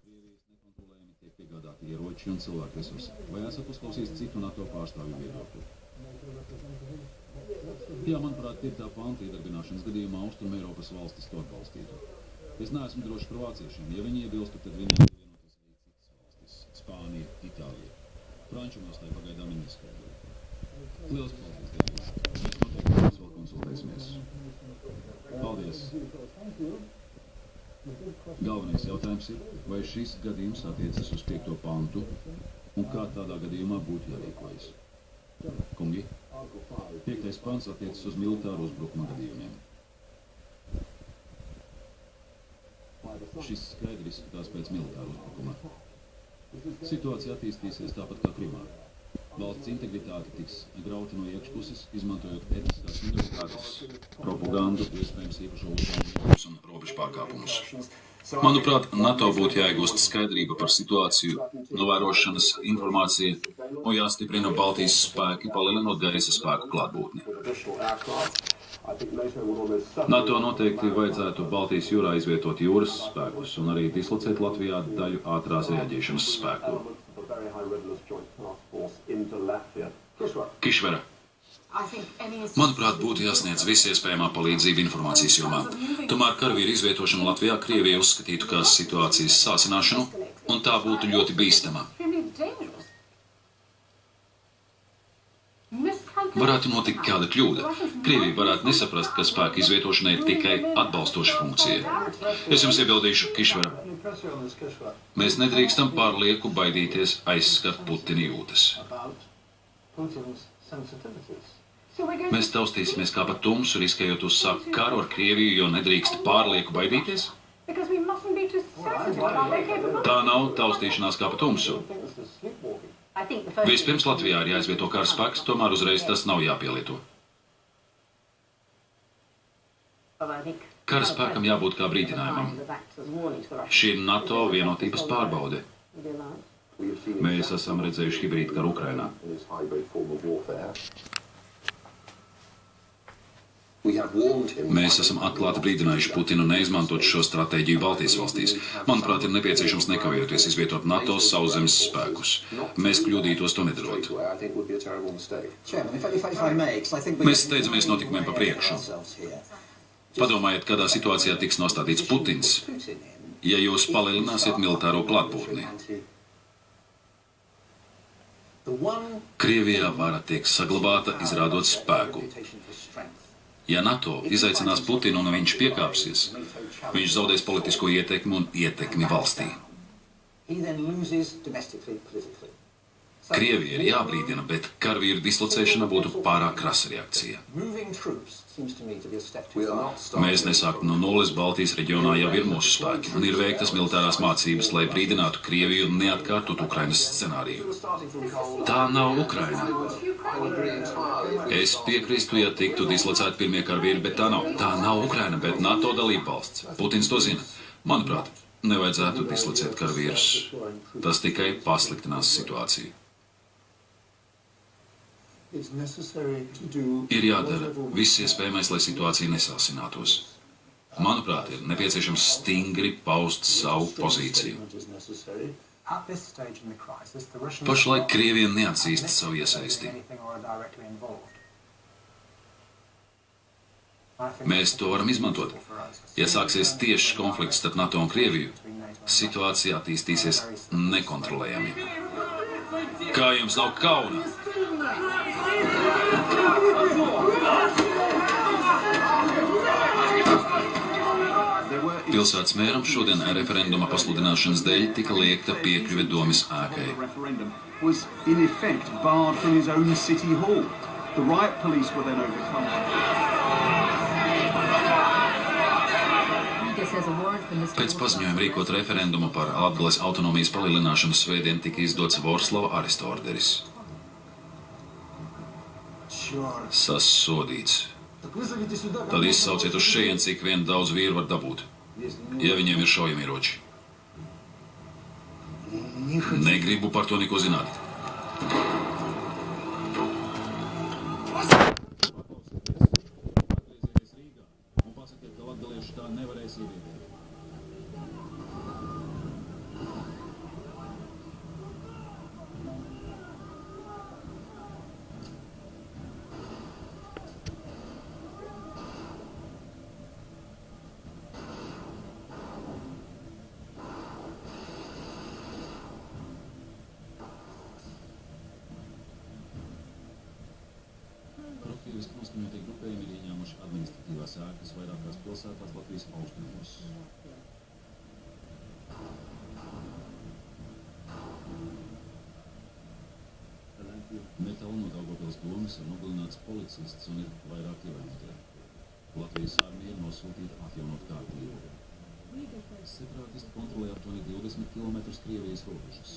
Krievijas nekontrolējami tiek piegādāti ieroči un cilvēku resursi. Vai esat uzklausījis citu NATO pārstāvju viedokli? Jā, manuprāt, ir tā panta iedarbināšanas gadījumā Austrum Eiropas valstis to atbalstītu. Es neesmu drošs par vāciešiem. Ja viņi iebilstu, tad viņiem pievienotos arī citas valstis - Spānija, Itālija. Franču nostāja pagaidām ir neskaidrota. Lielas paldies, Dēļ. Mēs noteikti vēl konsultēsimies. Paldies. Galvenais jautājums ir, vai šis gadījums attiecas uz 5. pantu un kā tādā gadījumā būtu jārīkojas. Kungi, 5. pants attiecas uz militāru uzbrukuma gadījumiem. Šis skaidri izskatās pēc militāru uzbrukuma. Situācija attīstīsies tāpat kā Krimā. Valsts integritāte tiks grauta no iekšpuses, izmantojot etniskās minoritātes, propagandu, iespējams īpašo uzņēmumus un robežu pārkāpumus. Manuprāt, NATO būtu jāiegūst skaidrība par situāciju, novērošanas informācija un jāstiprina Baltijas spēki, palielinot gaisa spēku klātbūtni. NATO noteikti vajadzētu Baltijas jūrā izvietot jūras spēkus un arī dislocēt Latvijā daļu ātrās reaģēšanas spēku. Kišvera. Manuprāt, būtu jāsniedz visi iespējamā palīdzība informācijas jomā. Tomēr karavīru izvietošanu Latvijā Krievija uzskatītu kā situācijas sāsināšanu, un tā būtu ļoti bīstama. Varētu notikt kāda kļūda. Krievija varētu nesaprast, ka spēka izvietošana ir tikai atbalstoša funkcija. Es jums iebildīšu, Kišvera. Mēs nedrīkstam pārlieku baidīties aizskart Putina jūtas. Mēs taustīsimies kā pa tumsu, riskējot uzsākt karu ar Krieviju, jo nedrīkst pārlieku baidīties? Tā nav taustīšanās kā pa tumsu. Vispirms Latvijā ir jāizvieto karaspēks, tomēr uzreiz tas nav jāpielieto. Karaspēkam jābūt kā brīdinājumam. Šī ir NATO vienotības pārbaude. Mēs esam redzējuši hibrīdu karu Ukrainā. Mēs esam atklāti brīdinājuši Putinu neizmantot šo stratēģiju Baltijas valstīs. Manuprāt, ir nepieciešams nekavējoties izvietot NATO sauszemes spēkus. Mēs kļūdītos to nedarot. Mēs steidzamies notikumiem pa priekšu. Padomājiet, kādā situācijā tiks nostādīts Putins, ja jūs palielināsiet militāro klātbūtni. Krievijā vara tiek saglabāta, izrādot spēku. Ja NATO izaicinās Putinu un viņš piekāpsies, viņš zaudēs politisko ietekmi un ietekmi valstī. Krievija ir jābrīdina, bet karavīru dislocēšana būtu pārāk krasa reakcija. Mēs nesākam no nulles. Baltijas reģionā jau ir mūsu spēki un ir veiktas militārās mācības, lai brīdinātu Krieviju un neatkārtot Ukrainas scenāriju. Tā nav Ukraina. Es piekrīstu, ja tiktu dislocēti pirmie karavīri, bet tā nav. Tā nav Ukraina, bet NATO dalībvalsts. Putins to zina. Manuprāt, nevajadzētu dislocēt karavīrus. Tas tikai pasliktinās situāciju. Ir jādara viss iespējamais, lai situācija nesāsinātos. Manuprāt, ir nepieciešams stingri paust savu pozīciju. Pašlaik Krievija neatzīst savu iesaisti. Mēs to varam izmantot. Ja sāksies tiešs konflikts starp NATO un Krieviju, situācija attīstīsies nekontrolējami. Kā jums nav kauna? Pilsētas mēram šodien referenduma pasludināšanas dēļ tika liekta piekļuve domes ēkai. Pēc paziņojuma rīkot referendumu par Latgales autonomijas palielināšanu svētdien tika izdots Vorslava aresta orderis. Sasodīts. Tad izsauciet uz šejien, cik vien daudz vīru var dabūt, ja viņiem ir šaujamieroči. Negribu par to neko zināt. Un pasakiet, ka latgalieši tā nevarēs ievietēt. Krievijas noskaņotie grupējumi ir ieņēmuši administratīvās ēkas vairākās pilsētās Latvijas austrumos. Metāli no Daugavpils domas ir nogalināts policists un ir vairāk ievainotie. Latvijas armija ir nosūtīta atjaunot kārtību. Separātisti kontrolē aptuveni 20 km Krievijas robežas.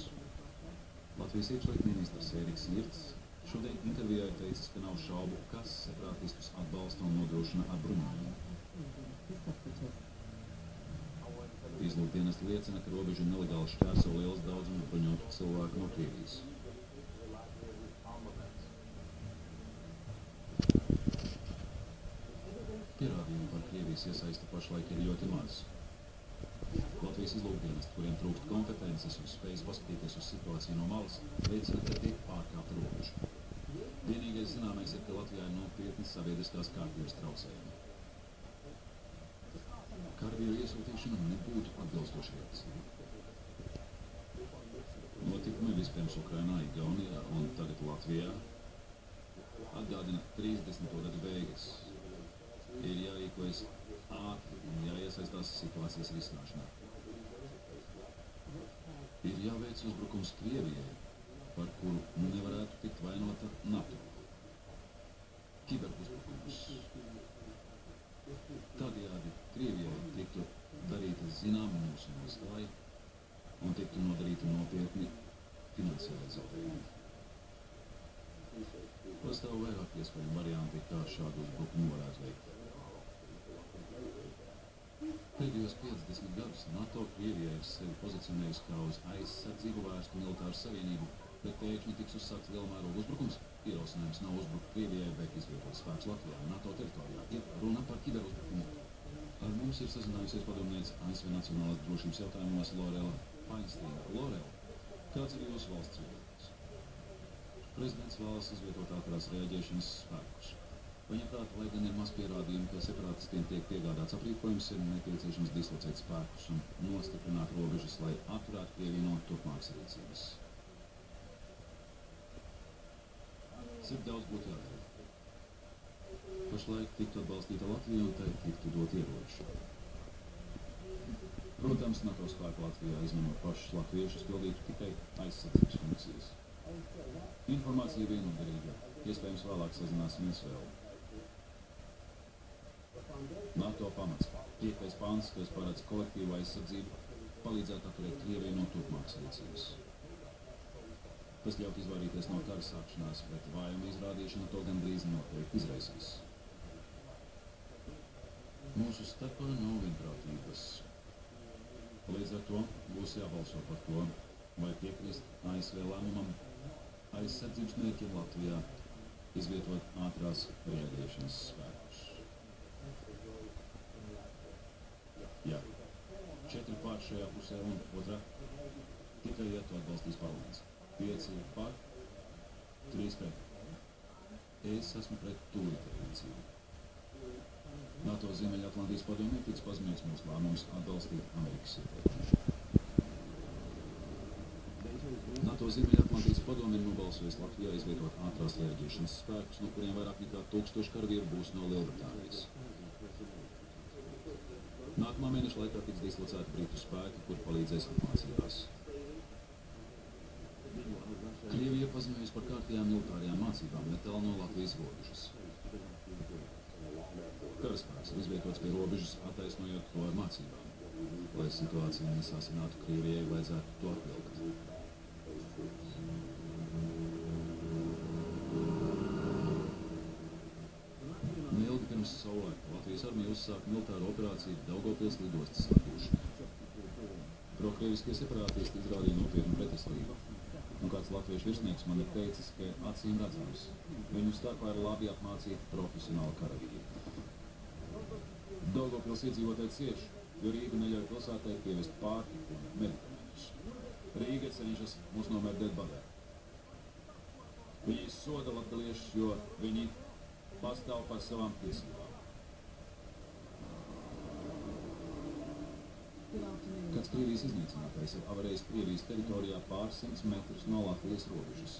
Latvijas iekšlietu ministrs Ēriks Jirts šodien intervijā ir teicis, ka nav šaubu, kas separātistus atbalsta un nodrošina ar bruņojumu. Izlūkdienesti liecina, ka robežu nelegāli šķērso liels daudzums bruņotu cilvēku no Krievijas. Pierādījumi par Krievijas iesaisti pašlaik ir ļoti maz. Latvijas izlūkdienesti, kuriem trūkst kompetences un spējas paskatīties uz situāciju no malas, veicina, ka tiek pārkāpta robeža. Vienīgais zināmais ir, ka Latvijā ir nopietni sabiedriskās kārtības traucējumi. Karavīru iesūtīšana nebūtu atbilstoša reakcija. Notikumi vispirms Ukrainā, Igaunijā un tagad Latvijā atgādina 30. gadu beigas. Ir jārīkojas ātri un jāiesaistās situācijas risināšanā. Ir jāveic uzbrukums Krievijai, par kuru nevarētu tikt vainota NATO. Kiberuzbrukums. Tādējādi Krievijai tiktu darīta zināma mūsu nostāja un tiktu nodarīti nopietni finansiāli zaudējumi. Pastāv vairāk iespējami varianti, kā šādu uzbrukumu varētu veikt. Pēdējos 50 gadus NATO Krievijai ir sevi pozicionējusi kā uz aizsardzību vērstu militāru savienību, bet pēkšņi tiks uzsākts lielmēroga uzbrukums. Ierosinājums nav uzbrukt Krievijai, bet izvietot spēkus Latvijā un NATO teritorijā. Ir runa par kiberuzbrukumu. Ar mums ir sazinājusies padomniece ASV Nacionālās drošības jautājumos Lorela Feinsteina. Lorela, kāds ir jūsu valsts viedoklis? Prezidents vēlas izvietot ātrās reaģēšanas spēkus. Viņaprāt, lai gan ir maz pierādījumi, ka separātistiem tiek piegādāts aprīkojums, ir nepieciešams dislocēt spēkus un nostiprināt robežas, lai atturētu Krieviju no turpmākas rīcības. Cik daudz būtu jādara? Pašlaik tiktu atbalstīta Latvija un tai tiktu dot ieroči. Protams, NATO spēku Latvijā, izņemot pašus latviešus, pildītu tikai aizsardzības funkcijas. Informācija viennoderīga. Iespējams, vēlāk sazināsimies vēl. NATO pamats. 5. pāns, kas paredz kolektīvu aizsardzību, palīdzētu atturēt Krieviju no turpmākas rīcības. Tas ļaut izvairīties no kara sākšanās, bet vājuma izrādīšana to gandrīz noteikti izraisīs. Mūsu starpā nav vienprātības. Līdz ar to būs jābalso par to, vai piekrist ASV lēmumam aizsardzības mērķiem Latvijā izvietot ātrās reaģēšanas spēkus. Jā, 4 pār šajā pusē un otrā. Tikai ja to atbalstīs parlaments. 5 pār, 3 pret. Es esmu pret tūritarīciju. NATO Ziemeļatlantijas padomē tiks paziņots mūsu lēmums atbalstīt Amerikas ieteikumu. NATO Ziemeļatlantijas padome ir nobalsojusi Latvijā izvietot ātrās reaģēšanas spēkus, no kuriem vairāk nekā 1000 karavīru būs no Lielbritānijas. Nākamā mēneša laikā tiks dislocēti britu spēki, kur palīdzēs apmācībās. Krievija paziņojusi par kārtējām militārajām mācībām netālu no Latvijas robežas. Karaspēks ir izvietots pie robežas, attaisnojot to ar mācībām. Lai situācija nesāsinātu, Krievijai vajadzētu to atvilkt. Neilgi pirms saulēkta Latvijas armija uzsāka militāro operāciju Daugavpils lidostas atgūšanā. Prokrieviskie separātisti izrādīja nopietnu pretestību. Un kāds latviešu virsnieks man ir teicis, ka acīm redzams, viņu starpā ir labi apmācīti profesionāli karavīri. Daugavpils iedzīvotāji cieši, jo Rīga neļauj pilsētai pievest pārtiku un medikamentus. Rīga cenšas mūs nomērdēt badā. Viņi soda latgaliešus, jo viņi pastāv par savām tiesībām. Kāds Krievijas iznīcinātais ir avarējis Krievijas teritorijā pāris 100 metrus no Latvijas robežas.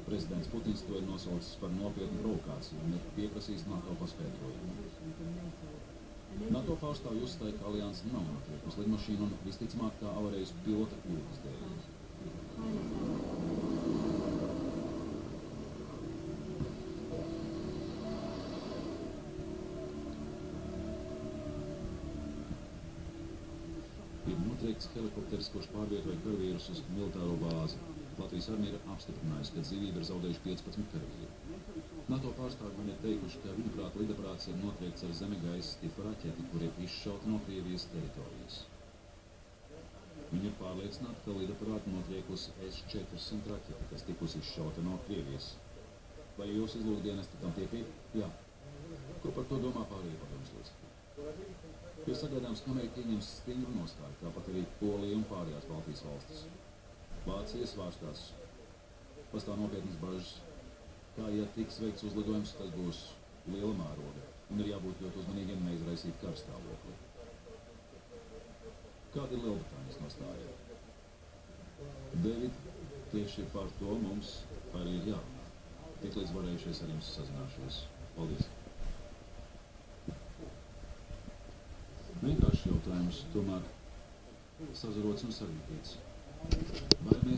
Prezidents Putins to ir nosaucis par nopietnu provokāciju un ir pieprasījis NATO paskaidrojumu. NATO pārstāvji uzstāja, ka alianse nav notriekusi lidmašīnu un visticamāk tā avarējusi pilota kļūdas dēļ. Ir notriekts helikopters, kurš pārvietoja karavīrus uz militāro bāzi. Latvijas armija ir apstiprinājusi, ka dzīvību ir zaudējuši 15 karavīri. NATO pārstāvji man ir teikuši, ka viņuprāt lidaparāts ir notriekts ar zemegaisa tipa raķeti, kur ir izšauta no Krievijas teritorijas. Viņi ir pārliecināti, ka lidaparāti notriekusi S-400 raķeti, kas tikusi izšauta no Krievijas. Vai jūs izlūkdienesti tam piekrīt? Jā. Ko par to domā pārējie padomes locekļi? Ir sagaidāms, ka Amerika ieņems stingru nostāju, tāpat arī Polija un pārējās Baltijas valstis. Vācijas vārstās pastāv nopietnas bažas, kā, ja tiks veikts uzlidojums, tas būs liela mēroga, un ir jābūt ļoti uzmanīgiem neizraisīt karstāvokli. Kāda ir Lielbritānijas nostāja? David, tieši par to mums arī ir jārunā. Tiklīdz varējušies ar jums sazināšos. Paldies! Vienkāršs jautājums, tomēr sazarots un sarežģīts. Vai mēs